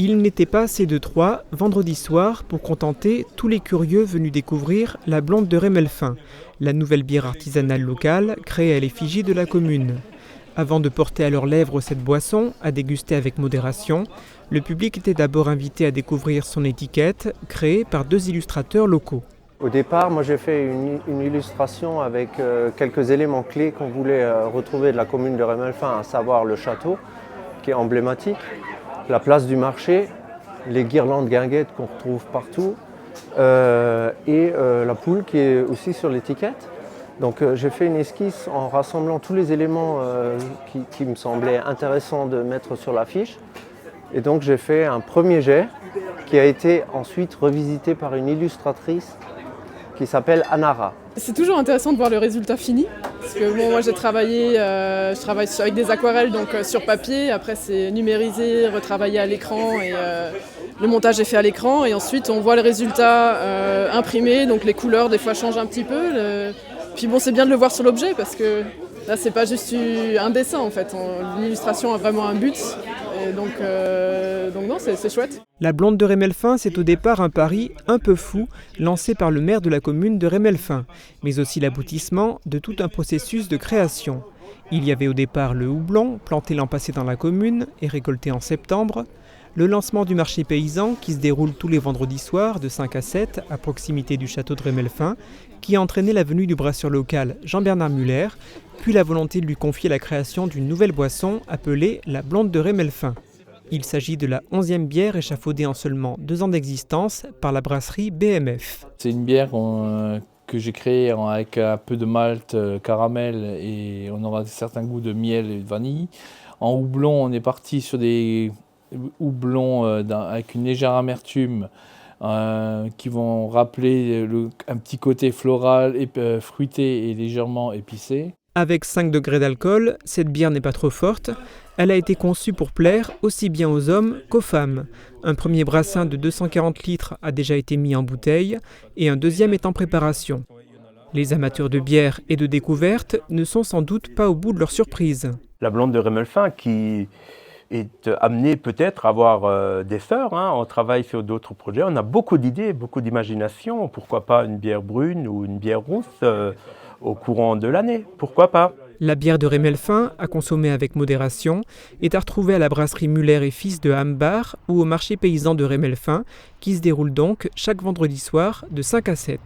Il n'était pas assez de Troyes, vendredi soir, pour contenter tous les curieux venus découvrir la blonde de Rémelfin, la nouvelle bière artisanale locale créée à l'effigie de la commune. Avant de porter à leurs lèvres cette boisson, à déguster avec modération, le public était d'abord invité à découvrir son étiquette, créée par 2 illustrateurs locaux. Au départ, moi j'ai fait une illustration avec quelques éléments clés qu'on voulait retrouver de la commune de Rémelfin, à savoir le château, qui est emblématique, la place du marché, les guirlandes guinguettes qu'on retrouve partout, et la poule qui est aussi sur l'étiquette. Donc j'ai fait une esquisse en rassemblant tous les éléments qui me semblaient intéressants de mettre sur l'affiche. Et donc j'ai fait un premier jet qui a été ensuite revisité par une illustratrice qui s'appelle Anara. C'est toujours intéressant de voir le résultat fini. Parce que moi je travaille avec des aquarelles donc sur papier, après c'est numérisé, retravaillé à l'écran et le montage est fait à l'écran et ensuite on voit le résultat imprimé, donc les couleurs des fois changent un petit peu. Puis bon, c'est bien de le voir sur l'objet parce que là c'est pas juste un dessin en fait, l'illustration a vraiment un but et donc non, c'est chouette. La blonde de Rémelfin, c'est au départ un pari un peu fou lancé par le maire de la commune de Rémelfin, mais aussi l'aboutissement de tout un processus de création. Il y avait au départ le houblon, planté l'an passé dans la commune et récolté en septembre, le lancement du marché paysan qui se déroule tous les vendredis soirs de 5 à 7 à proximité du château de Rémelfin, qui a entraîné la venue du brasseur local Jean-Bernard Muller, puis la volonté de lui confier la création d'une nouvelle boisson appelée la blonde de Rémelfin. Il s'agit de la 11e bière échafaudée en seulement 2 ans d'existence par la brasserie BMF. C'est une bière que j'ai créée avec un peu de malt, caramel et on aura certains goûts de miel et de vanille. En houblon, on est parti sur des houblons avec une légère amertume qui vont rappeler un petit côté floral, fruité et légèrement épicé. Avec 5 degrés d'alcool, cette bière n'est pas trop forte. Elle a été conçue pour plaire aussi bien aux hommes qu'aux femmes. Un premier brassin de 240 litres a déjà été mis en bouteille et un deuxième est en préparation. Les amateurs de bière et de découverte ne sont sans doute pas au bout de leur surprise. La blonde de Rémelfin qui est amenée peut-être à avoir des sœurs. On travaille sur d'autres projets. On a beaucoup d'idées, beaucoup d'imagination. Pourquoi pas une bière brune ou une bière rousse au courant de l'année? Pourquoi pas? La bière de Rémelfin, à consommer avec modération, est à retrouver à la brasserie Muller et Fils de Hambar ou au marché paysan de Rémelfin, qui se déroule donc chaque vendredi soir de 5 à 7.